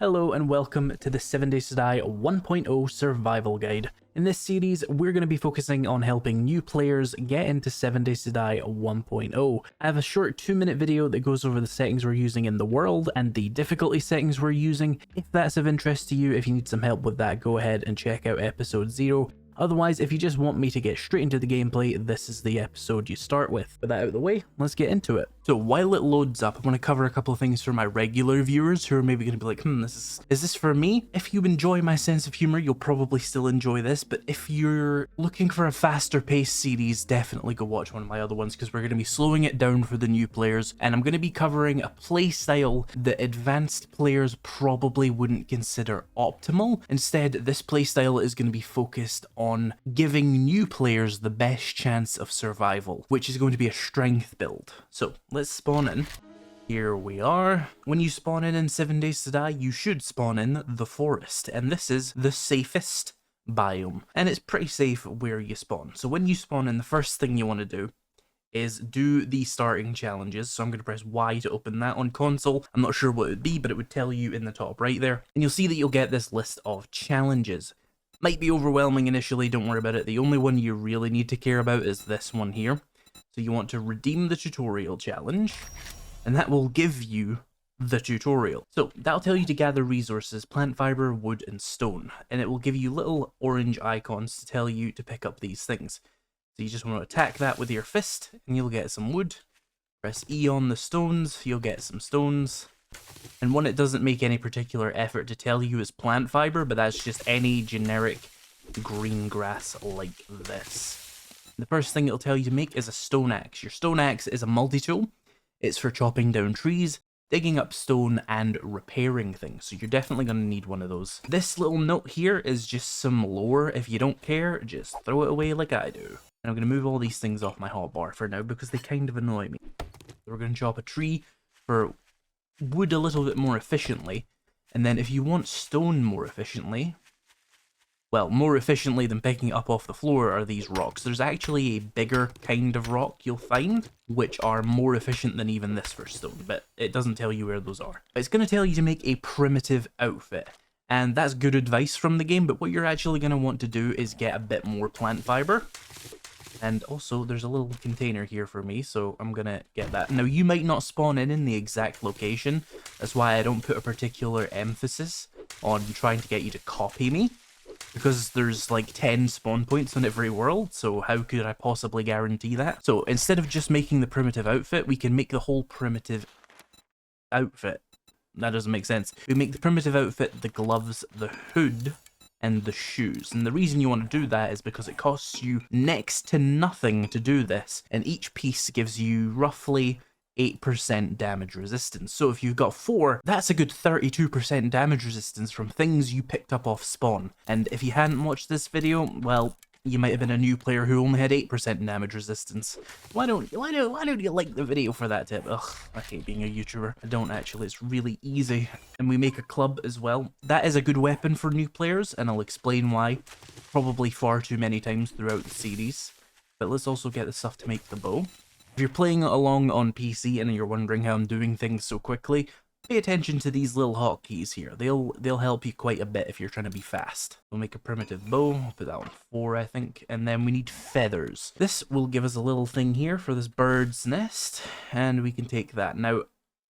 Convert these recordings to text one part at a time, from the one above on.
Hello and welcome to the 7 Days to Die 1.0 survival guide. In this series, we're going to be focusing on helping new players get into 7 Days to Die 1.0. I have a short 2-minute video that goes over the settings we're using in the world and the difficulty settings we're using. If that's of interest to you, if you need some help with that, go ahead and check out episode 0. Otherwise, if you just want me to get straight into the gameplay, this is the episode you start with. With that out of the way, let's get into it. So while it loads up, I want to cover a couple of things for my regular viewers who are maybe going to be like, is this for me? If you enjoy my sense of humor, you'll probably still enjoy this, but if you're looking for a faster paced series, definitely go watch one of my other ones, because we're going to be slowing it down for the new players, and I'm going to be covering a playstyle that advanced players probably wouldn't consider optimal. Instead, this playstyle is going to be focused on giving new players the best chance of survival, which is going to be a strength build. So let's spawn in. Here we are. When you spawn in 7 Days to Die, you should spawn in the forest, and this is the safest biome, and it's pretty safe where you spawn. So when you spawn in, the first thing you want to do is do the starting challenges. So I'm going to press Y to open that on console. I'm not sure what it would be, but it would tell you in the top right there, and you'll see that you'll get this list of challenges. Might be overwhelming initially, don't worry about it. The only one you really need to care about is this one here. So you want to redeem the tutorial challenge, and that will give you the tutorial. So that'll tell you to gather resources, plant fiber, wood, and stone, and it will give you little orange icons to tell you to pick up these things. So you just want to attack that with your fist, and you'll get some wood. Press E on the stones, you'll get some stones. And one it doesn't make any particular effort to tell you is plant fiber, but that's just any generic green grass like this. The first thing it'll tell you to make is a stone axe. Your stone axe is a multi-tool. It's for chopping down trees, digging up stone, and repairing things. So you're definitely going to need one of those. This little note here is just some lore. If you don't care, just throw it away like I do. And I'm going to move all these things off my hotbar for now because they kind of annoy me. So we're going to chop a tree for wood a little bit more efficiently, and then if you want stone more efficiently, well, more efficiently than picking it up off the floor are these rocks. There's actually a bigger kind of rock you'll find, which are more efficient than even this for stone, but it doesn't tell you where those are. It's going to tell you to make a primitive outfit, and that's good advice from the game, but what you're actually going to want to do is get a bit more plant fiber. And also, there's a little container here for me, so I'm gonna get that. Now, you might not spawn in the exact location. That's why I don't put a particular emphasis on trying to get you to copy me, because there's like 10 spawn points on every world, so how could I possibly guarantee that? So instead of just making the primitive outfit, we can make the whole primitive outfit. That doesn't make sense. We make the primitive outfit the gloves, the hood, and the shoes. And the reason you want to do that is because it costs you next to nothing to do this, and each piece gives you roughly 8% damage resistance. So if you've got 4, that's a good 32% damage resistance from things you picked up off spawn. And if you hadn't watched this video, well, you might have been a new player who only had 8% damage resistance. Why don't you like the video for that tip? Ugh, I hate being a YouTuber. I don't actually, it's really easy. And we make a club as well. That is a good weapon for new players, and I'll explain why probably far too many times throughout the series. But let's also get the stuff to make the bow. If you're playing along on PC and you're wondering how I'm doing things so quickly, pay attention to these little hotkeys here. They'll help you quite a bit if you're trying to be fast. We'll make a primitive bow. I'll put that on 4, I think. And then we need feathers. This will give us a little thing here for this bird's nest, and we can take that. Now,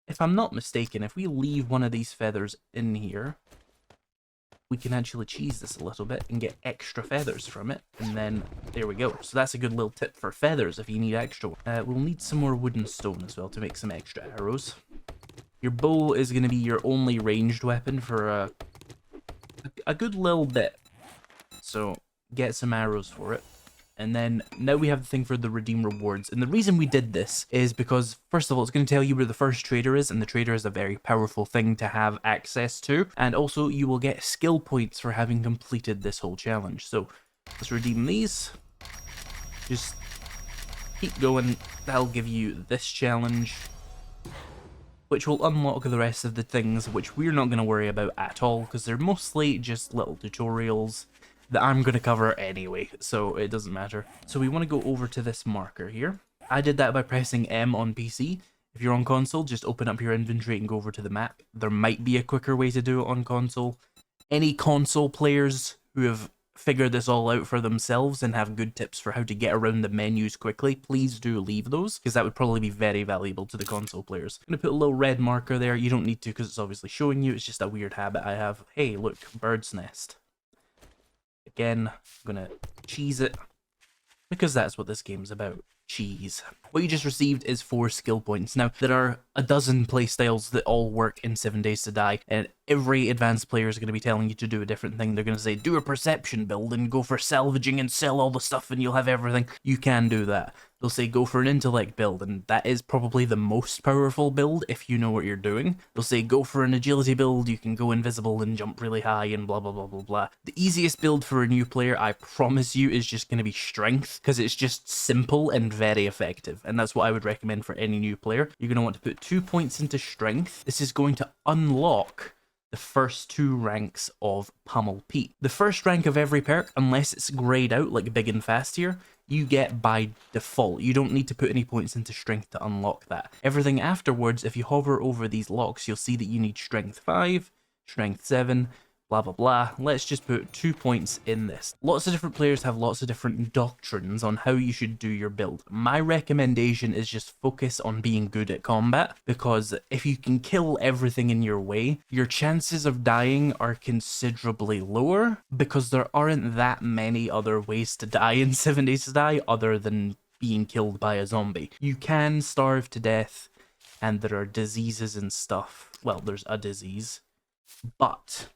if I'm not mistaken, if we leave one of these feathers in here, we can actually cheese this a little bit and get extra feathers from it. And then there we go. So that's a good little tip for feathers if you need extra. We'll need some more wood and stone as well to make some extra arrows. Your bow is going to be your only ranged weapon for a good little bit. So get some arrows for it. And then now we have the thing for the redeem rewards. And the reason we did this is because, first of all, it's going to tell you where the first trader is, and the trader is a very powerful thing to have access to. And also, you will get skill points for having completed this whole challenge. So let's redeem these. Just keep going. That'll give you this challenge, which will unlock the rest of the things, which we're not going to worry about at all, because they're mostly just little tutorials that I'm going to cover anyway, so it doesn't matter. So we want to go over to this marker here. I did that by pressing M on PC. If you're on console, just open up your inventory and go over to the map. There might be a quicker way to do it on console. Any console players who have figured this all out for themselves and have good tips for how to get around the menus quickly, please do leave those, because that would probably be very valuable to the console players. I'm going to put a little red marker there. You don't need to, because it's obviously showing you. It's just a weird habit I have. Hey, look, bird's nest. Again, I'm going to cheese it, because that's what this game's about. Cheese. What you just received is 4 skill points. Now, there are a dozen playstyles that all work in 7 Days to Die, and every advanced player is going to be telling you to do a different thing. They're going to say, do a perception build and go for salvaging and sell all the stuff and you'll have everything. You can do that. They'll say, go for an intellect build, and that is probably the most powerful build if you know what you're doing. They'll say, go for an agility build, you can go invisible and jump really high and blah blah blah blah blah. The easiest build for a new player, I promise you, is just going to be strength, because it's just simple and very effective, and that's what I would recommend for any new player. You're going to want to put 2 points into strength. This is going to unlock the first 2 ranks of Pummel Pete. The first rank of every perk, unless it's grayed out like big and fast here, you get by default. You don't need to put any points into strength to unlock that. Everything afterwards, if you hover over these locks, you'll see that you need strength 5, strength 7, blah blah blah. Let's just put 2 points in this. Lots of different players have lots of different doctrines on how you should do your build. My recommendation is just focus on being good at combat, because if you can kill everything in your way, your chances of dying are considerably lower, because there aren't that many other ways to die in 7 Days to Die other than being killed by a zombie. You can starve to death, and there are diseases and stuff. Well, there's a disease, but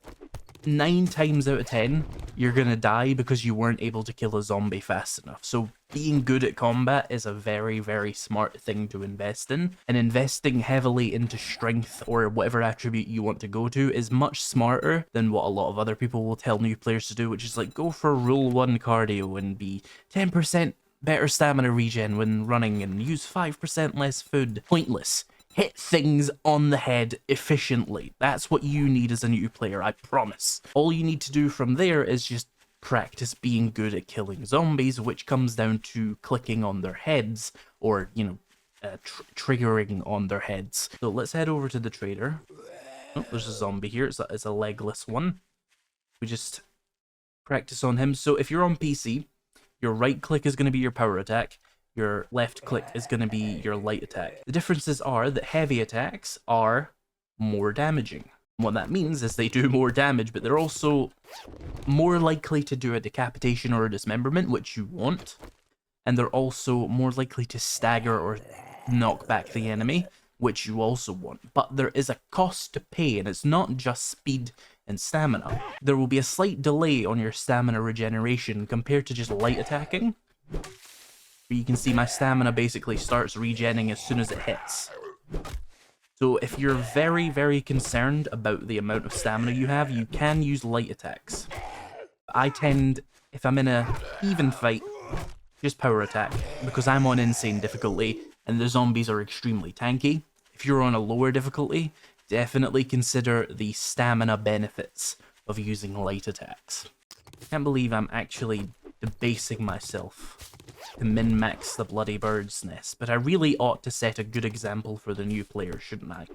9 times out of 10, you're gonna die because you weren't able to kill a zombie fast enough. So being good at combat is a very, very smart thing to invest in, and investing heavily into strength or whatever attribute you want to go to is much smarter than what a lot of other people will tell new players to do, which is like, go for rule 1 cardio and be 10% better stamina regen when running and use 5% less food. Pointless. Hit things on the head efficiently. That's what you need as a new player, I promise. All you need to do from there is just practice being good at killing zombies, which comes down to clicking on their heads, or, you know, triggering on their heads. So let's head over to the trader. Oh, there's a zombie here. It's a legless one. We just practice on him. So if you're on PC, your right click is going to be your power attack. Your left click is going to be your light attack. The differences are that heavy attacks are more damaging. What that means is they do more damage, but they're also more likely to do a decapitation or a dismemberment, which you want. And they're also more likely to stagger or knock back the enemy, which you also want. But there is a cost to pay, and it's not just speed and stamina. There will be a slight delay on your stamina regeneration compared to just light attacking. You can see my stamina basically starts regenning as soon as it hits. So if you're very, very concerned about the amount of stamina you have, you can use light attacks. I tend, if I'm in a even fight, just power attack, because I'm on insane difficulty and the zombies are extremely tanky. If you're on a lower difficulty, definitely consider the stamina benefits of using light attacks. I can't believe I'm actually debasing myself to min-max the bloody bird's nest, but I really ought to set a good example for the new player, shouldn't I?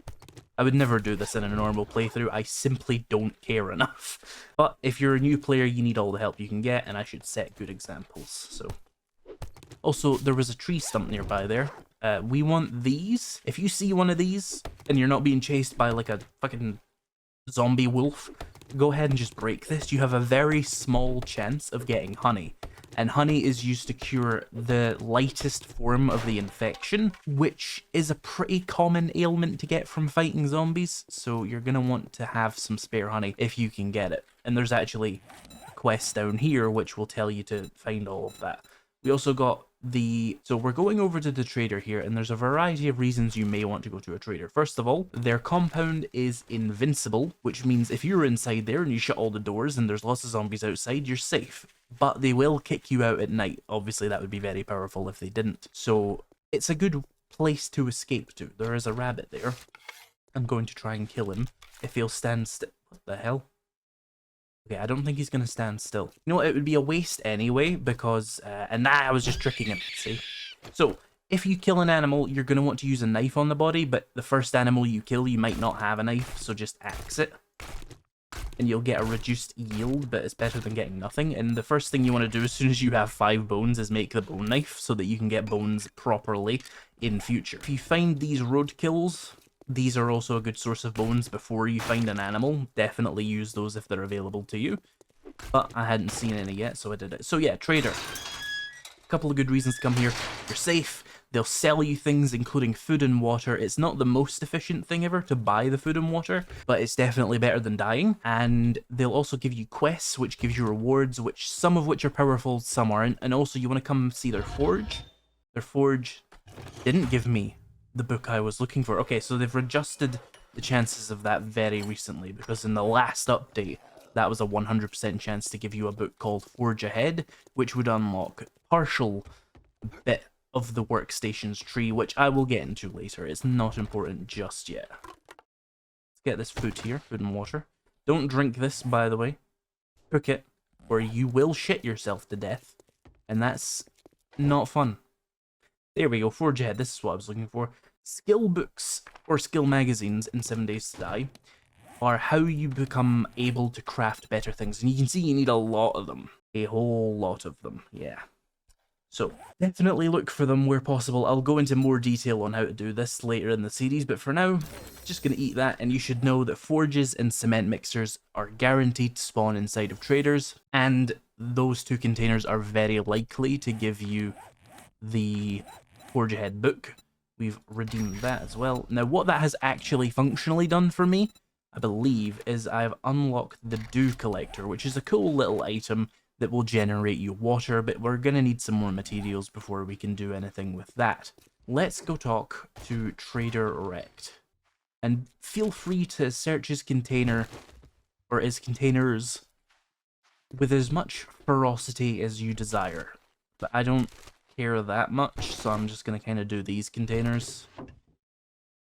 I would never do this in a normal playthrough, I simply don't care enough. But if you're a new player, you need all the help you can get, and I should set good examples, so. Also, there was a tree stump nearby there. We want these. If you see one of these, and you're not being chased by like a fucking zombie wolf, go ahead and just break this. You have a very small chance of getting honey. And honey is used to cure the lightest form of the infection, which is a pretty common ailment to get from fighting zombies, so you're going to want to have some spare honey if you can get it. And there's actually a quest down here which will tell you to find all of that. We also got so we're going over to the trader here, and there's a variety of reasons you may want to go to a trader. First of all, their compound is invincible, which means if you're inside there and you shut all the doors and there's lots of zombies outside, you're safe. But they will kick you out at night. Obviously, that would be very powerful if they didn't. So it's a good place to escape to. There is a rabbit there. I'm going to try and kill him if he'll stand still. What the hell? Okay, I don't think he's going to stand still. You know what? It would be a waste anyway, because... I was just tricking him, see? So, If you kill an animal, you're going to want to use a knife on the body, but the first animal you kill, you might not have a knife, so just axe it. And you'll get a reduced yield, but it's better than getting nothing. And the first thing you want to do as soon as you have 5 bones is make the bone knife, so that you can get bones properly in future. If you find these roadkills, these are also a good source of bones before you find an animal. Definitely use those if they're available to you. But I hadn't seen any yet, so I did it. So yeah, trader. A couple of good reasons to come here. You're safe. They'll sell you things, including food and water. It's not the most efficient thing ever to buy the food and water, but it's definitely better than dying. And they'll also give you quests, which gives you rewards, which some of which are powerful, some aren't. And also, you want to come see their forge. Their forge didn't give me the book I was looking for. Okay, so they've adjusted the chances of that very recently, because in the last update, that was a 100% chance to give you a book called Forge Ahead, which would unlock partial bit of the workstation's tree, which I will get into later. It's not important just yet. Let's get this food here, food and water. Don't drink this, by the way. Cook it, or you will shit yourself to death, and that's not fun. There we go, Forge Ahead, this is what I was looking for. Skill books, or skill magazines in 7 Days to Die, are how you become able to craft better things. And you can see you need a lot of them. A whole lot of them, yeah. So, definitely look for them where possible. I'll go into more detail on how to do this later in the series, but for now, just gonna eat that, and you should know that forges and cement mixers are guaranteed to spawn inside of traders, and those 2 containers are very likely to give you the Forge Ahead book. We've redeemed that as well. Now, what that has actually functionally done for me, I believe, is I've unlocked the Dew Collector, which is a cool little item that will generate you water, but we're gonna need some more materials before we can do anything with that. Let's go talk to Trader Rect. And feel free to search his container, or his containers, with as much ferocity as you desire. But I don't care that much, so I'm just gonna kind of do these containers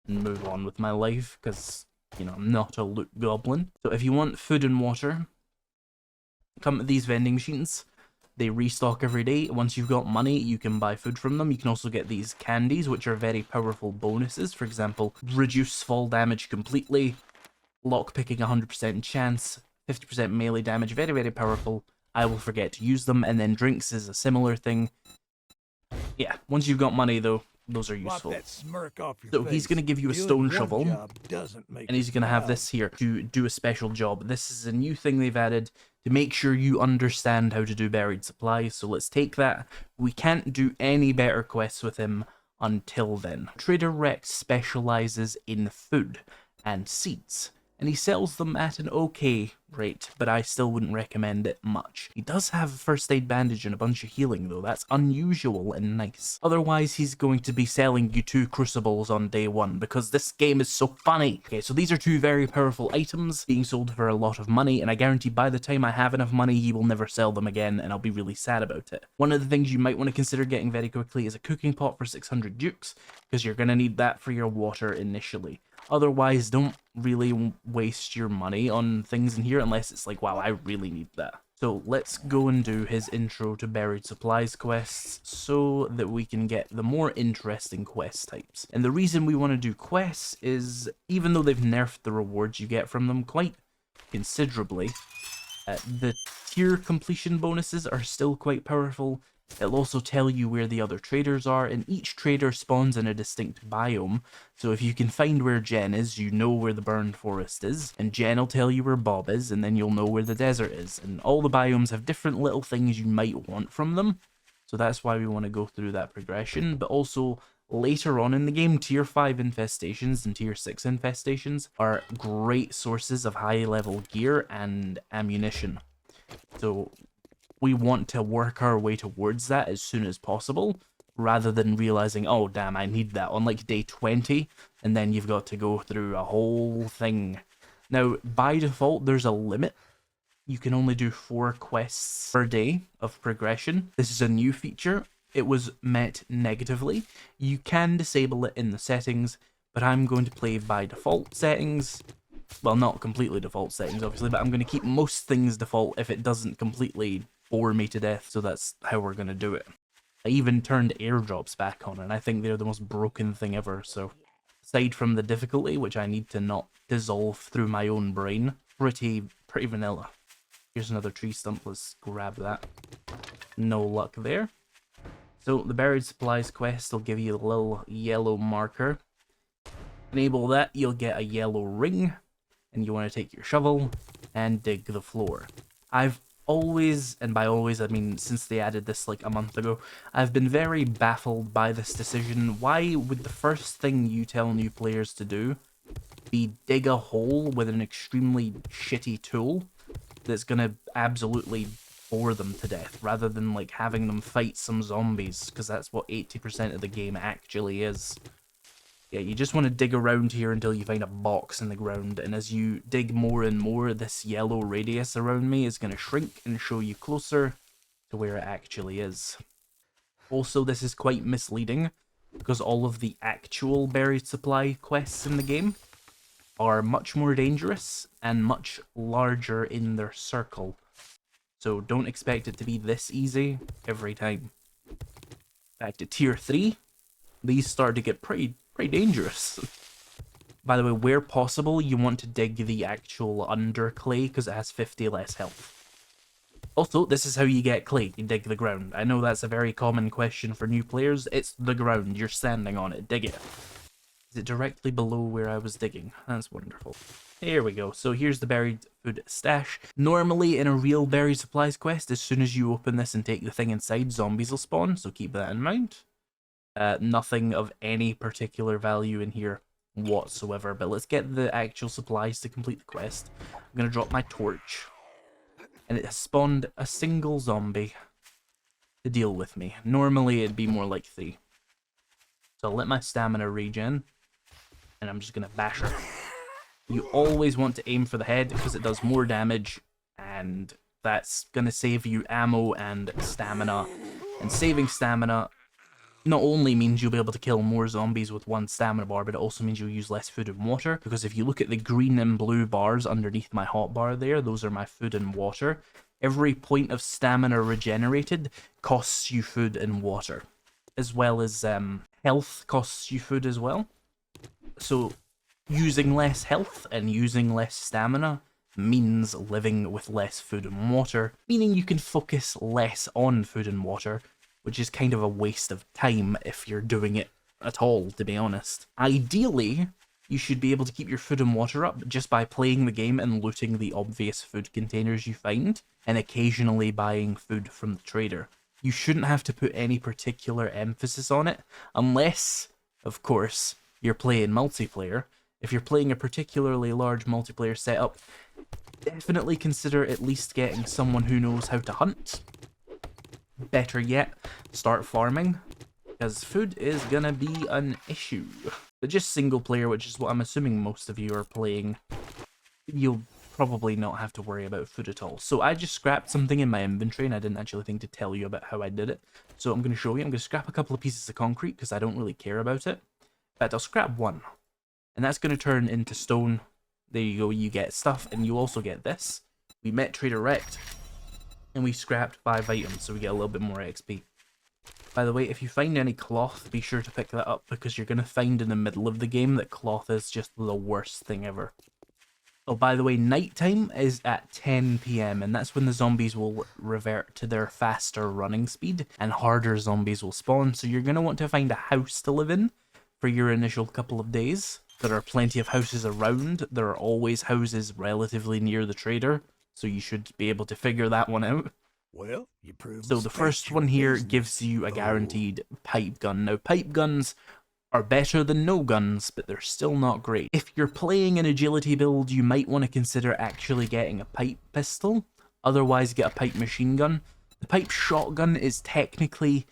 and move on with my life, because, you know, I'm not a loot goblin. So if you want food and water, come to these vending machines. They restock every day. Once you've got money, you can buy food from them. You can also get these candies, which are very powerful bonuses. For example, reduce fall damage completely, lockpicking 100% chance, 50% melee damage, very, very powerful. I will forget to use them. And then drinks is a similar thing. Yeah, once you've got money, though, those are useful. So he's going to give you a stone shovel, and he's going to have this here to do a special job. This is a new thing they've added to make sure you understand how to do buried supplies. So let's take that. We can't do any better quests with him until then. Trader Rex specializes in food and seeds, and he sells them at an okay rate, but I still wouldn't recommend it much. He does have a first aid bandage and a bunch of healing though. That's unusual and nice. Otherwise, he's going to be selling you 2 crucibles on day 1 because this game is so funny. Okay, so these are 2 very powerful items being sold for a lot of money, and I guarantee by the time I have enough money, he will never sell them again, and I'll be really sad about it. One of the things you might want to consider getting very quickly is a cooking pot for 600 dukes, because you're going to need that for your water initially. Otherwise, don't really waste your money on things in here unless it's like, wow, I really need that. So let's go and do his intro to buried supplies quests so that we can get the more interesting quest types. And the reason we want to do quests is, even though they've nerfed the rewards you get from them quite considerably, the tier completion bonuses are still quite powerful. It'll also tell you where the other traders are, and each trader spawns in a distinct biome. So if you can find where Jen is, you know where the burned forest is, and Jen will tell you where Bob is, and then you'll know where the desert is. And all the biomes have different little things you might want from them, so that's why we want to go through that progression. But also, later on in the game, tier 5 infestations and tier 6 infestations are great sources of high level gear and ammunition. So we want to work our way towards that as soon as possible, rather than realizing, oh damn, I need that on like day 20, and then you've got to go through a whole thing. Now, by default, there's a limit. You can only do 4 quests per day of progression. This is a new feature. It was met negatively. You can disable it in the settings, but I'm going to play by default settings. Well, not completely default settings, obviously, but I'm going to keep most things default if it doesn't completely bore me to death, so that's how we're going to do it. I even turned airdrops back on, and I think they're the most broken thing ever, so aside from the difficulty, which I need to not dissolve through my own brain, pretty vanilla. Here's another tree stump, let's grab that. No luck there. So the buried supplies quest will give you a little yellow marker. Enable that, you'll get a yellow ring, and you want to take your shovel and dig the floor. I've always, and by always I mean since they added this like a month ago, I've been very baffled by this decision. Why would the first thing you tell new players to do be dig a hole with an extremely shitty tool that's gonna absolutely bore them to death, rather than like having them fight some zombies, because that's what 80% of the game actually is. Yeah, you just want to dig around here until you find a box in the ground, and as you dig more and more, this yellow radius around me is going to shrink and show you closer to where it actually is. Also, this is quite misleading, because all of the actual buried supply quests in the game are much more dangerous and much larger in their circle. So don't expect it to be this easy every time. Back to tier 3, these start to get pretty dangerous. By the way, where possible, you want to dig the actual under clay because it has 50 less health. Also, this is how you get clay. You dig the ground. I know that's a very common question for new players. It's the ground. You're standing on it. Dig it. Is it directly below where I was digging? That's wonderful. Here we go. So here's the buried food stash. Normally in a real buried supplies quest, as soon as you open this and take the thing inside, zombies will spawn, so keep that in mind. Nothing of any particular value in here whatsoever, but let's get the actual supplies to complete the quest. I'm going to drop my torch, and it has spawned a single zombie to deal with me. Normally it'd be more like 3. So I'll let my stamina regen, and I'm just going to bash her. You always want to aim for the head because it does more damage, and that's going to save you ammo and stamina. And saving stamina not only means you'll be able to kill more zombies with 1 stamina bar, but it also means you'll use less food and water, because if you look at the green and blue bars underneath my hotbar there, those are my food and water. Every point of stamina regenerated costs you food and water, as well as health costs you food as well. So using less health and using less stamina means living with less food and water, meaning you can focus less on food and water, which is kind of a waste of time if you're doing it at all, to be honest. Ideally, you should be able to keep your food and water up just by playing the game and looting the obvious food containers you find, and occasionally buying food from the trader. You shouldn't have to put any particular emphasis on it, unless, of course, you're playing multiplayer. If you're playing a particularly large multiplayer setup, definitely consider at least getting someone who knows how to hunt. Better yet, start farming, because food is gonna be an issue. But just single player, which is what I'm assuming most of you are playing, you'll probably not have to worry about food at all. So I just scrapped something in my inventory, and I didn't actually think to tell you about how I did it. So I'm going to show you. I'm going to scrap a couple of pieces of concrete, because I don't really care about it. But I'll scrap 1. And that's going to turn into stone. There you go, you get stuff, and you also get this. We met Trader Rect, and we scrapped 5 items, so we get a little bit more XP. By the way, if you find any cloth, be sure to pick that up, because you're going to find in the middle of the game that cloth is just the worst thing ever. Oh, by the way, nighttime is at 10 PM, and that's when the zombies will revert to their faster running speed, and harder zombies will spawn, so you're going to want to find a house to live in for your initial couple of days. There are plenty of houses around. There are always houses relatively near the trader, so you should be able to figure that one out. Well, you proved So the first one here gives you a guaranteed pipe gun. Now, pipe guns are better than no guns, but they're still not great. If you're playing an agility build, you might want to consider actually getting a pipe pistol. Otherwise, get a pipe machine gun. The pipe shotgun is technically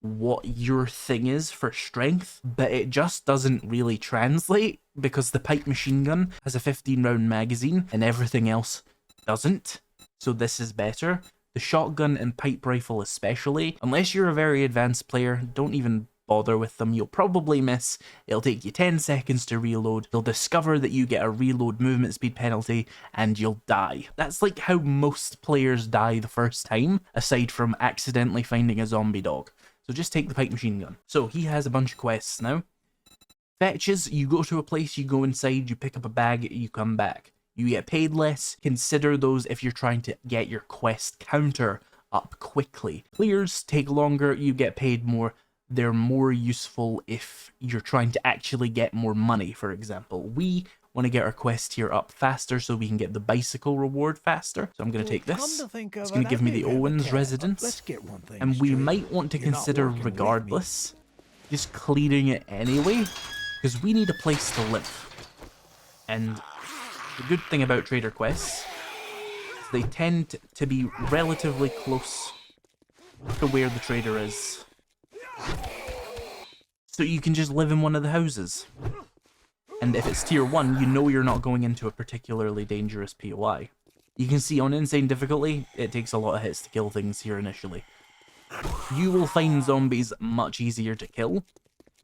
what your thing is for strength, but it just doesn't really translate, because the pipe machine gun has a 15-round magazine and everything else doesn't. So this is better. The shotgun and pipe rifle especially, unless you're a very advanced player, don't even bother with them. You'll probably miss. It'll take you 10 seconds to reload. You'll discover that you get a reload movement speed penalty, and you'll die. That's like how most players die the first time, aside from accidentally finding a zombie dog. So just take the pipe machine gun. So he has a bunch of quests now. Fetches, you go to a place, you go inside, you pick up a bag, you come back. You get paid less. Consider those if you're trying to get your quest counter up quickly. Clears take longer, you get paid more. They're more useful if you're trying to actually get more money, for example. We want to get our quest tier up faster so we can get the bicycle reward faster. So I'm going to take this. It's going to give me the Owens residence. And we might want to consider, regardless, just clearing it anyway, because we need a place to live. And the good thing about trader quests is they tend to be relatively close to where the trader is. So you can just live in one of the houses. And if it's tier 1, you know you're not going into a particularly dangerous POI. You can see on insane difficulty, it takes a lot of hits to kill things here initially. You will find zombies much easier to kill,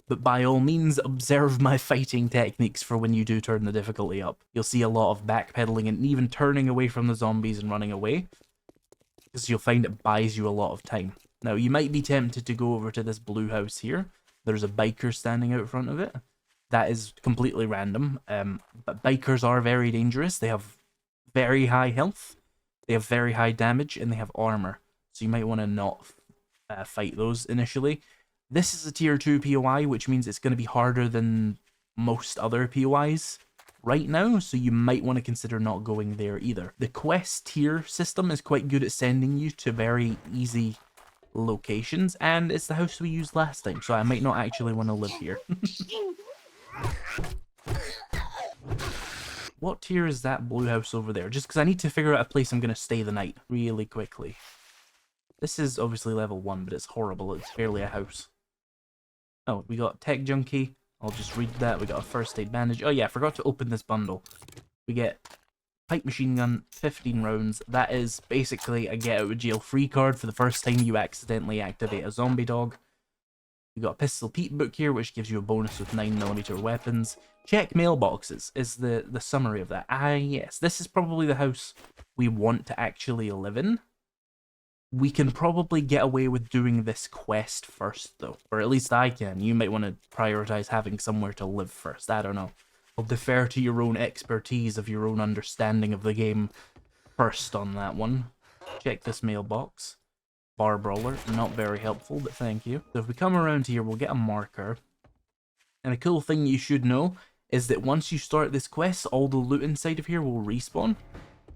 but by all means observe my fighting techniques for when you do turn the difficulty up. You'll see a lot of backpedaling and even turning away from the zombies and running away, because you'll find it buys you a lot of time. Now, you might be tempted to go over to this blue house here. There's a biker standing out front of it. That is completely random, but bikers are very dangerous. They have very high health, they have very high damage, and they have armor. So you might want to not fight those initially. This is a tier 2 POI, which means it's going to be harder than most other POIs right now, so you might want to consider not going there either. The quest tier system is quite good at sending you to very easy locations, and it's the house we used last time, so I might not actually want to live here. What tier is that blue house over there? Just because I need to figure out a place I'm going to stay the night really quickly. This is obviously level 1, but it's horrible. It's barely a house. Oh, we got Tech Junkie. I'll just read that. We got a first aid bandage. Oh yeah, I forgot to open this bundle. We get pipe machine gun, 15 rounds. That is basically a get out of jail free card for the first time you accidentally activate a zombie dog. We got a Pistol Pete book here, which gives you a bonus with 9mm weapons. Check mailboxes is the summary of that. Ah, yes, this is probably the house we want to actually live in. We can probably get away with doing this quest first, though. Or at least I can. You might want to prioritize having somewhere to live first. I don't know. I'll defer to your own expertise of your own understanding of the game first on that one. Check this mailbox. Bar brawler, not very helpful, but thank you. So if we come around here, we'll get a marker. And a cool thing you should know is that once you start this quest, all the loot inside of here will respawn.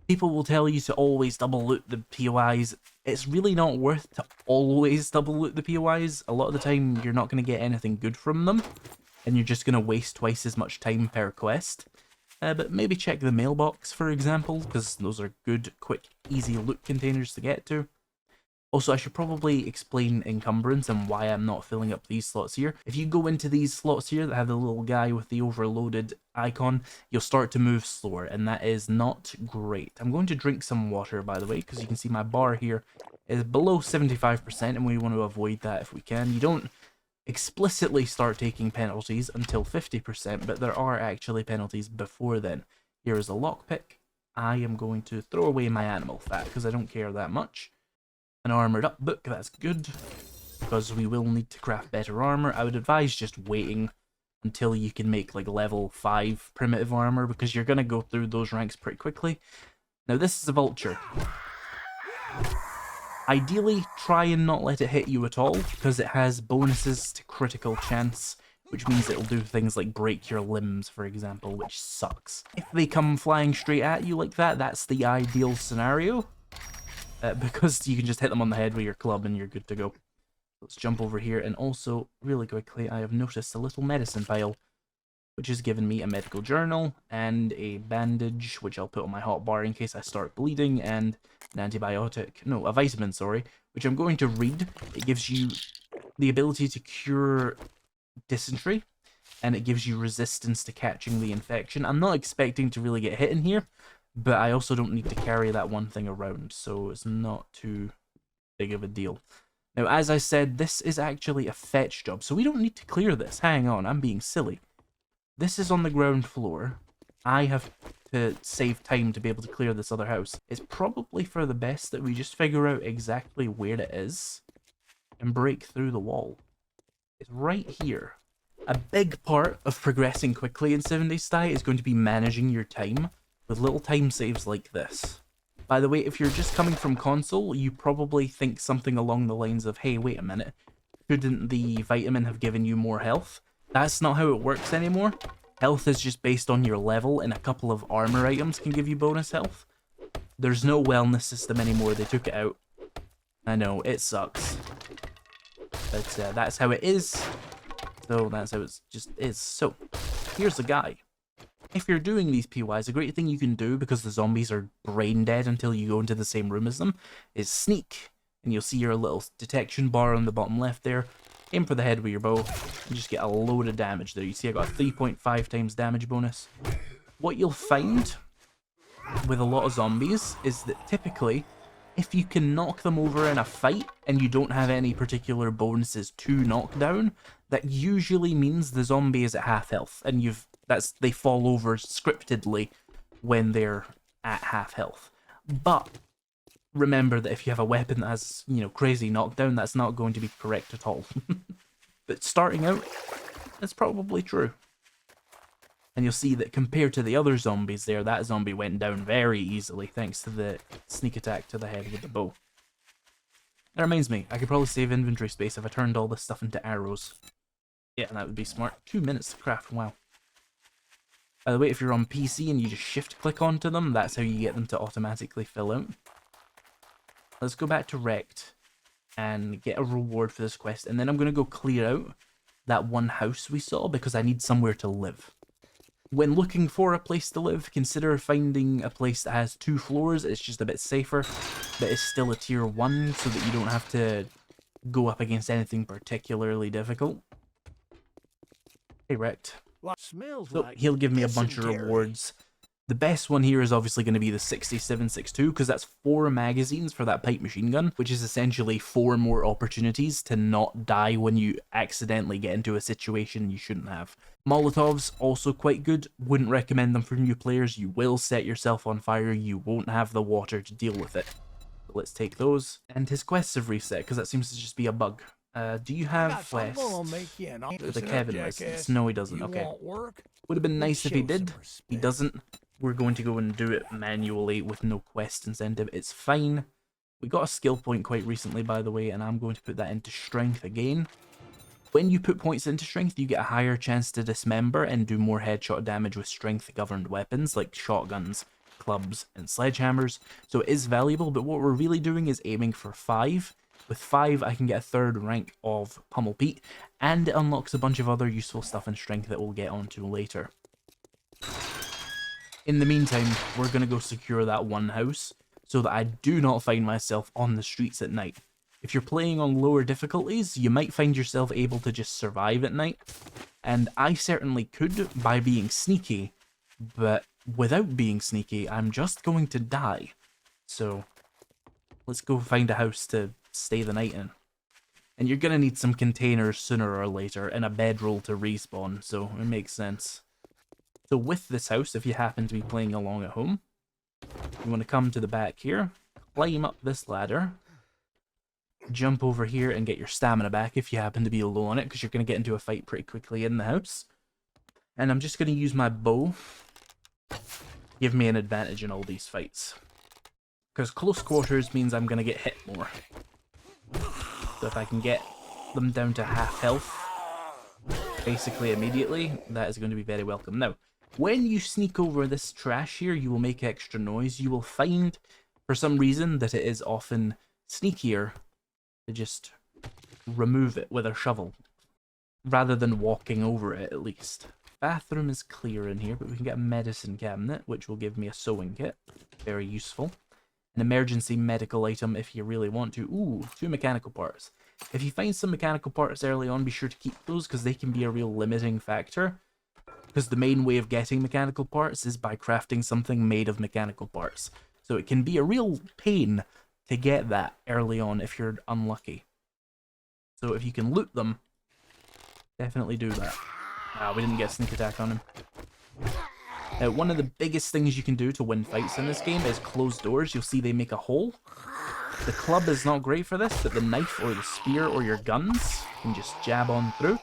People will tell you to always double loot the POIs. It's really not worth to always double loot the POIs. A lot of the time, you're not going to get anything good from them, and you're just going to waste twice as much time per quest. But maybe check the mailbox, for example, because those are good, quick, easy loot containers to get to. Also, I should probably explain encumbrance and why I'm not filling up these slots here. If you go into these slots here that have the little guy with the overloaded icon, you'll start to move slower, and that is not great. I'm going to drink some water, by the way, because you can see my bar here is below 75%, and we want to avoid that if we can. You don't explicitly start taking penalties until 50%, but there are actually penalties before then. Here is a lockpick. I am going to throw away my animal fat, because I don't care that much. An armored up book, that's good, because we will need to craft better armor. I would advise just waiting until you can make like level 5 primitive armor, because you're going to go through those ranks pretty quickly. Now this is a vulture. Ideally, try and not let it hit you at all, because it has bonuses to critical chance, which means it'll do things like break your limbs, for example, which sucks. If they come flying straight at you like that, that's the ideal scenario. Because you can just hit them on the head with your club and you're good to go. Let's jump over here, and also, really quickly, I have noticed a little medicine pile, which has given me a medical journal, and a bandage, which I'll put on my hot bar in case I start bleeding, and an antibiotic, no, a vitamin, sorry, which I'm going to read. It gives you the ability to cure dysentery, and it gives you resistance to catching the infection. I'm not expecting to really get hit in here, but I also don't need to carry that one thing around, so it's not too big of a deal. Now, as I said, this is actually a fetch job, so we don't need to clear this. Hang on, I'm being silly. This is on the ground floor. I have to save time to be able to clear this other house. It's probably for the best that we just figure out exactly where it is, and break through the wall. It's right here. A big part of progressing quickly in 7 Days to Die is going to be managing your time with little time saves like this. By the way, if you're just coming from console, you probably think something along the lines of, hey, wait a minute, shouldn't the vitamin have given you more health? That's not how it works anymore. Health is just based on your level, and a couple of armor items can give you bonus health. There's no wellness system anymore, they took it out. I know, it sucks. But that's how it is. So that's how it just is. So, here's the guy. If you're doing these PYs, a great thing you can do, because the zombies are brain dead until you go into the same room as them, is sneak. And you'll see your little detection bar on the bottom left there. Aim for the head with your bow, and just get a load of damage there. You see I got a 3.5 times damage bonus. What you'll find with a lot of zombies is that typically, if you can knock them over in a fight and you don't have any particular bonuses to knock down, that usually means the zombie is at half health, and they fall over scriptedly when they're at half health. But remember that if you have a weapon that has, crazy knockdown, that's not going to be correct at all. But starting out, that's probably true. And you'll see that compared to the other zombies there, that zombie went down very easily thanks to the sneak attack to the head with the bow. That reminds me, I could probably save inventory space if I turned all this stuff into arrows. Yeah, that would be smart. 2 minutes to craft, wow. By the way, if you're on PC and you just shift click onto them, that's how you get them to automatically fill out. Let's go back to Wrecked and get a reward for this quest, and then I'm going to go clear out that one house we saw because I need somewhere to live. When looking for a place to live, consider finding a place that has 2 floors. It's just a bit safer, but it's still a tier 1 so that you don't have to go up against anything particularly difficult. Hey, Wrecked. So he'll give me a bunch of rewards. The best one here is obviously going to be the 6762, because that's 4 magazines for that pipe machine gun, which is essentially 4 more opportunities to not die when you accidentally get into a situation you shouldn't have. Molotovs, also quite good. Wouldn't recommend them for new players. You will set yourself on fire. You won't have the water to deal with it. But let's take those. And his quests have reset, because that seems to just be a bug. Do you have quest? The Kevin license? No, he doesn't. Okay. Would have been nice if he did. He doesn't. We're going to go and do it manually with no quest incentive. It's fine. We got a skill point quite recently, by the way, and I'm going to put that into strength again. When you put points into strength, you get a higher chance to dismember and do more headshot damage with strength-governed weapons like shotguns, clubs, and sledgehammers. So it is valuable, but what we're really doing is aiming for 5. With 5, I can get a 3rd rank of Pummel Pete, and it unlocks a bunch of other useful stuff in strength that we'll get onto later. In the meantime, we're going to go secure that one house, so that I do not find myself on the streets at night. If you're playing on lower difficulties, you might find yourself able to just survive at night, and I certainly could by being sneaky, but without being sneaky, I'm just going to die. So, let's go find a house to stay the night in. And you're going to need some containers sooner or later, and a bedroll to respawn, so it makes sense. So with this house, if you happen to be playing along at home, you want to come to the back here, climb up this ladder, jump over here and get your stamina back if you happen to be low on it, because you're going to get into a fight pretty quickly in the house. And I'm just going to use my bow to give me an advantage in all these fights. Because close quarters means I'm going to get hit more. So if I can get them down to half health, basically immediately, that is going to be very welcome. Now, when you sneak over this trash here, you will make extra noise. You will find, for some reason, that it is often sneakier to just remove it with a shovel, rather than walking over it, at least. Bathroom is clear in here, but we can get a medicine cabinet, which will give me a sewing kit. Very useful. An emergency medical item if you really want to. Ooh, 2 mechanical parts. If you find some mechanical parts early on, be sure to keep those, because they can be a real limiting factor. Because the main way of getting mechanical parts is by crafting something made of mechanical parts. So it can be a real pain to get that early on if you're unlucky. So if you can loot them, definitely do that. Ah, we didn't get a sneak attack on him. Now, one of the biggest things you can do to win fights in this game is close doors. You'll see they make a hole. The club is not great for this, but the knife or the spear or your guns can just jab on through.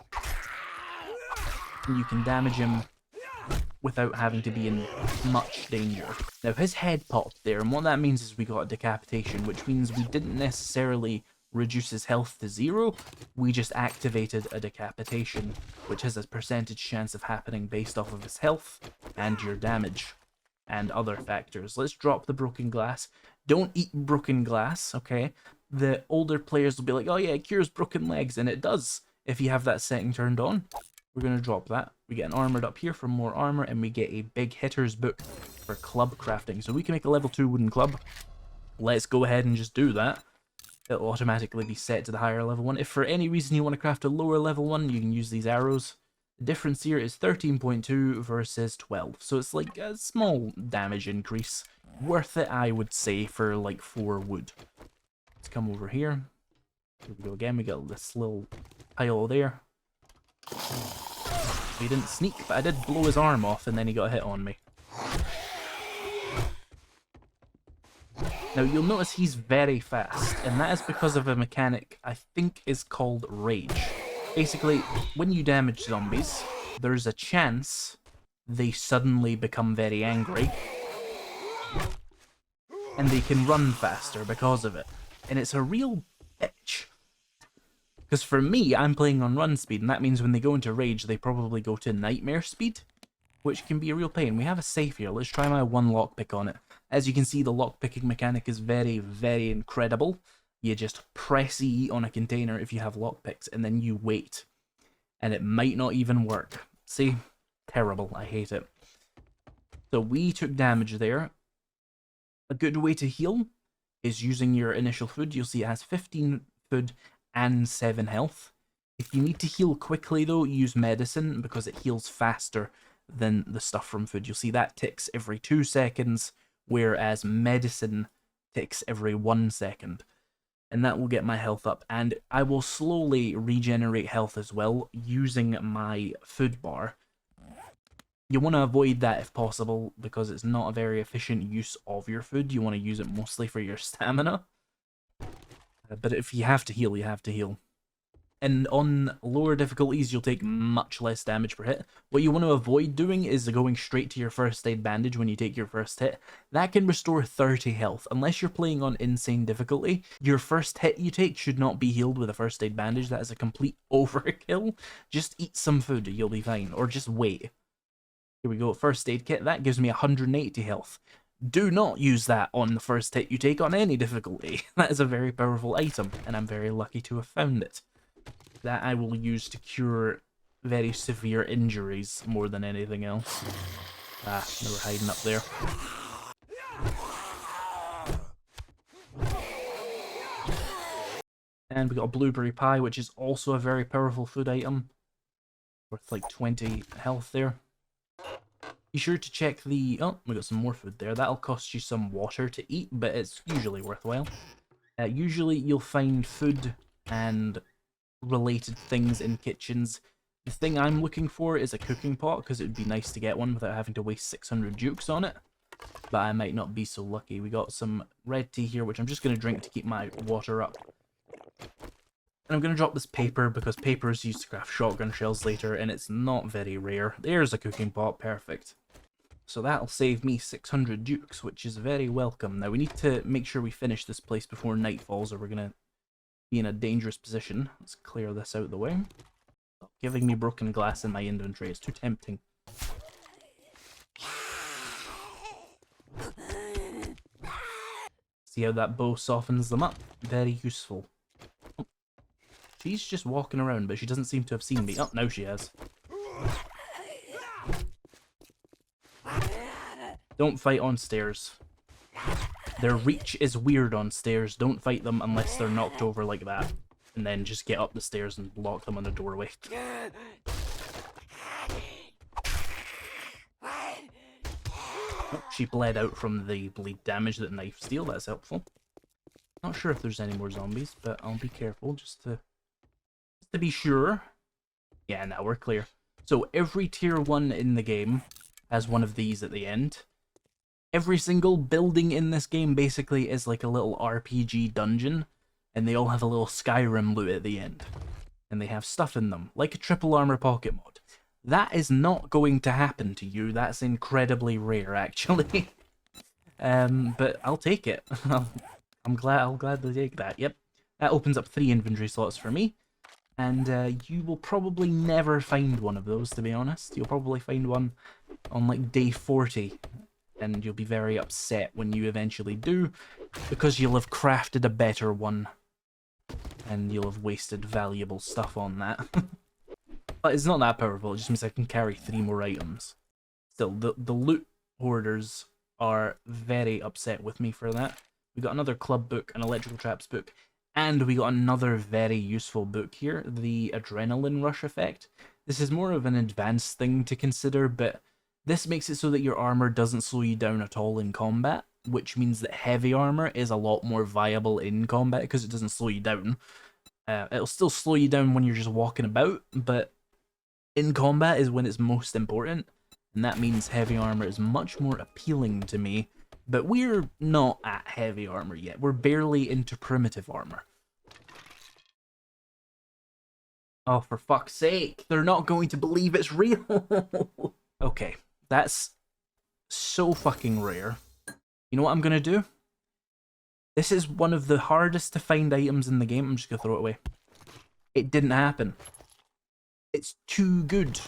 And you can damage him without having to be in much danger. Now his head popped there, and what that means is we got a decapitation, which means we didn't necessarily reduce his health to 0, we just activated a decapitation, which has a percentage chance of happening based off of his health and your damage and other factors. Let's drop the broken glass. Don't eat broken glass, okay? The older players will be like, oh yeah, it cures broken legs, and it does if you have that setting turned on. We're going to drop that. We get an armored up here for more armor, and we get a big hitter's book for club crafting. So we can make a level 2 wooden club. Let's go ahead and just do that. It'll automatically be set to the higher level one. If for any reason you want to craft a lower level one, you can use these arrows. The difference here is 13.2 versus 12. So it's like a small damage increase. Worth it, I would say, for like 4 wood. Let's come over here. Here we go again. We got this little pile there. He didn't sneak, but I did blow his arm off, and then he got a hit on me. Now, you'll notice he's very fast, and that is because of a mechanic I think is called Rage. Basically, when you damage zombies, there's a chance they suddenly become very angry, and they can run faster because of it. And it's a real bitch. Because for me, I'm playing on run speed, and that means when they go into rage, they probably go to nightmare speed, which can be a real pain. We have a safe here. Let's try my one lockpick on it. As you can see, the lockpicking mechanic is very, very incredible. You just press E on a container if you have lockpicks, and then you wait. And it might not even work. See? Terrible. I hate it. So we took damage there. A good way to heal is using your initial food. You'll see it has 15 food and 7 health. If you need to heal quickly though, use medicine because it heals faster than the stuff from food. You'll see that ticks every 2 seconds, whereas medicine ticks every 1 second. And that will get my health up. And I will slowly regenerate health as well using my food bar. You want to avoid that if possible because it's not a very efficient use of your food. You want to use it mostly for your stamina. But if you have to heal, you have to heal. And on lower difficulties, you'll take much less damage per hit. What you want to avoid doing is going straight to your first aid bandage when you take your first hit. That can restore 30 health. Unless you're playing on insane difficulty, your first hit you take should not be healed with a first aid bandage. That is a complete overkill. Just eat some food, you'll be fine. Or just wait. Here we go, first aid kit. That gives me 180 health. Do not use that on the first hit you take on any difficulty. That is a very powerful item, and I'm very lucky to have found it. That I will use to cure very severe injuries more than anything else. Ah, they were hiding up there. And we got a blueberry pie, which is also a very powerful food item. Worth like 20 health there. Be sure to check the... Oh, we got some more food there. That'll cost you some water to eat, but it's usually worthwhile. Usually you'll find food and related things in kitchens. The thing I'm looking for is a cooking pot, because it would be nice to get one without having to waste 600 jukes on it. But I might not be so lucky. We got some red tea here, which I'm just going to drink to keep my water up. And I'm going to drop this paper, because paper is used to craft shotgun shells later, and it's not very rare. There's a cooking pot, perfect. So that'll save me 600 dukes, which is very welcome. Now we need to make sure we finish this place before night falls, or we're going to be in a dangerous position. Let's clear this out of the way. Stop giving me broken glass in my inventory, it's too tempting. See how that bow softens them up? Very useful. Oh. She's just walking around, but she doesn't seem to have seen me. Oh, now she has. Don't fight on stairs. Their reach is weird on stairs. Don't fight them unless they're knocked over like that. And then just get up the stairs and block them on the doorway. Oh, she bled out from the bleed damage that knives deal. That's helpful. Not sure if there's any more zombies, but I'll be careful just to be sure. Yeah, now we're clear. So every tier 1 in the game has one of these at the end. Every single building in this game basically is like a little RPG dungeon, and they all have a little Skyrim loot at the end. And they have stuff in them, like a triple armor pocket mod. That is not going to happen to you. That's incredibly rare, actually. But I'll take it. I'll gladly take that. Yep, that opens up 3 inventory slots for me, and you will probably never find one of those. To be honest, you'll probably find one on like day 40, and you'll be very upset when you eventually do, because you'll have crafted a better one, and you'll have wasted valuable stuff on that. But it's not that powerful. It just means I can carry 3 more items. Still, the loot hoarders are very upset with me for that. We got another club book, an electrical traps book, and we got another very useful book here, the Adrenaline Rush effect. This is more of an advanced thing to consider, but this makes it so that your armor doesn't slow you down at all in combat, which means that heavy armor is a lot more viable in combat because it doesn't slow you down. It'll still slow you down when you're just walking about, but in combat is when it's most important, and that means heavy armor is much more appealing to me, but we're not at heavy armor yet. We're barely into primitive armor. Oh, for fuck's sake, they're not going to believe it's real! Okay, that's so fucking rare. You know what I'm gonna do? This is one of the hardest to find items in the game. I'm just gonna throw it away. It didn't happen. It's too good.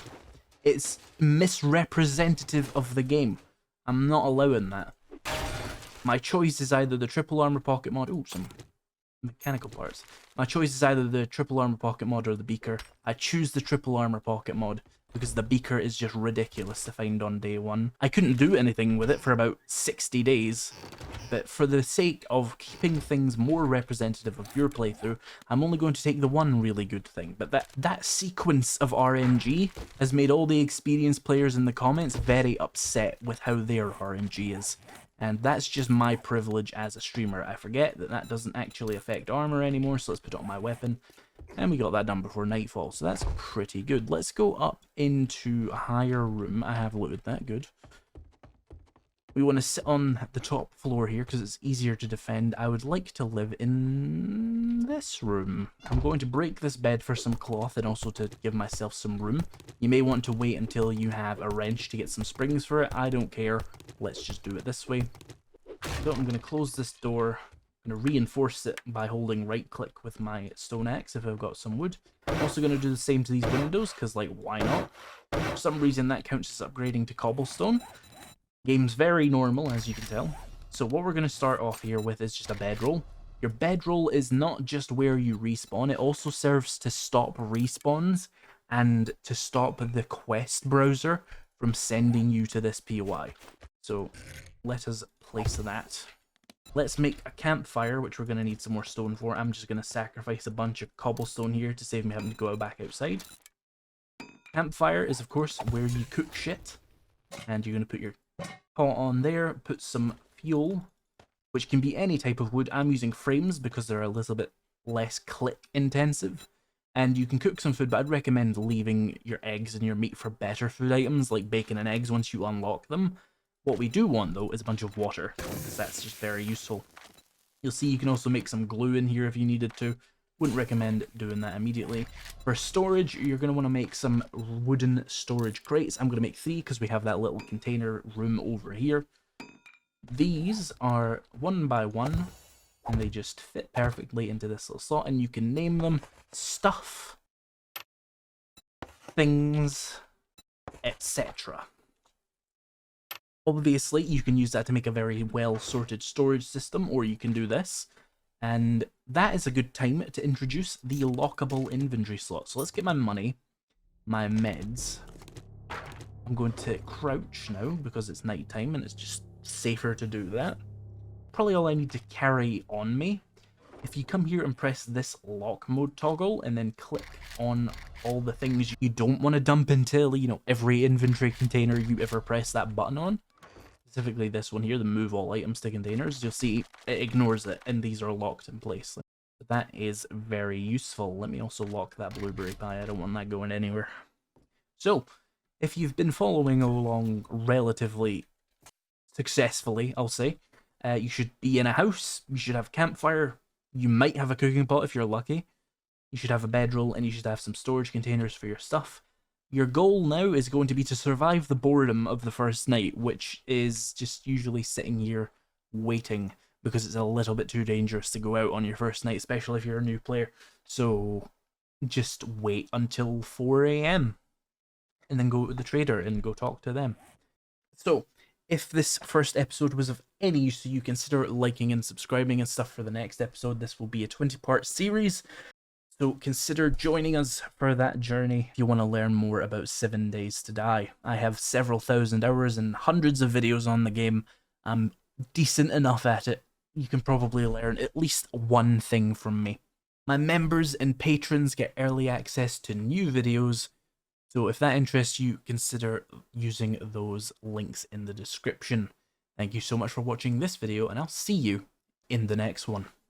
It's misrepresentative of the game. I'm not allowing that. My choice is either the triple armor pocket mod. Ooh, some mechanical parts. My choice is either the triple armor pocket mod or the beaker. I choose the triple armor pocket mod because the beaker is just ridiculous to find on day 1. I couldn't do anything with it for about 60 days, but for the sake of keeping things more representative of your playthrough, I'm only going to take the one really good thing. But that sequence of RNG has made all the experienced players in the comments very upset with how their RNG is. And that's just my privilege as a streamer. I forget that that doesn't actually affect armor anymore, so let's put it on my weapon. And we got that done before nightfall, so that's pretty good. Let's go up into a higher room. I have looted that, good. We want to sit on the top floor here because it's easier to defend. I would like to live in this room. I'm going to break this bed for some cloth and also to give myself some room. You may want to wait until you have a wrench to get some springs for it. I don't care. Let's just do it this way. So I'm going to close this door. I'm going to reinforce it by holding right click with my stone axe if I've got some wood. I'm also going to do the same to these windows because, like, why not? For some reason that counts as upgrading to cobblestone. Game's very normal, as you can tell. So what we're going to start off here with is just a bedroll. Your bedroll is not just where you respawn, it also serves to stop respawns and to stop the quest browser from sending you to this POI. So let us place that. Let's make a campfire, which we're going to need some more stone for. I'm just going to sacrifice a bunch of cobblestone here to save me having to go back outside. Campfire is, of course, where you cook shit. And you're going to put your pot on there, put some fuel, which can be any type of wood. I'm using frames because they're a little bit less click intensive. And you can cook some food, but I'd recommend leaving your eggs and your meat for better food items, like bacon and eggs once you unlock them. What we do want, though, is a bunch of water, because that's just very useful. You'll see you can also make some glue in here if you needed to. Wouldn't recommend doing that immediately. For storage, you're going to want to make some wooden storage crates. I'm going to make 3 because we have that little container room over here. These are 1 by 1, and they just fit perfectly into this little slot, and you can name them stuff, things, etc. Obviously, you can use that to make a very well-sorted storage system, or you can do this. And that is a good time to introduce the lockable inventory slot. So let's get my money, my meds. I'm going to crouch now because it's nighttime and it's just safer to do that. Probably all I need to carry on me. If you come here and press this lock mode toggle and then click on all the things you don't want to dump into, you know, every inventory container you ever press that button on, specifically this one here, the move all items to containers, you'll see it ignores it and these are locked in place. That is very useful. Let me also lock that blueberry pie. I don't want that going anywhere. So, if you've been following along relatively successfully, I'll say. You should be in a house, you should have a campfire, you might have a cooking pot if you're lucky, you should have a bedroll, and you should have some storage containers for your stuff. Your goal now is going to be to survive the boredom of the first night, which is just usually sitting here waiting, because it's a little bit too dangerous to go out on your first night, especially if you're a new player. So just wait until 4 a.m. and then go to the trader and go talk to them. So if this first episode was of any use to you, consider liking and subscribing and stuff for the next episode. This will be a 20-part series, so consider joining us for that journey if you want to learn more about 7 Days to Die. I have several thousand hours and hundreds of videos on the game. I'm decent enough at it. You can probably learn at least one thing from me. My members and patrons get early access to new videos, so if that interests you, consider using those links in the description. Thank you so much for watching this video, and I'll see you in the next one.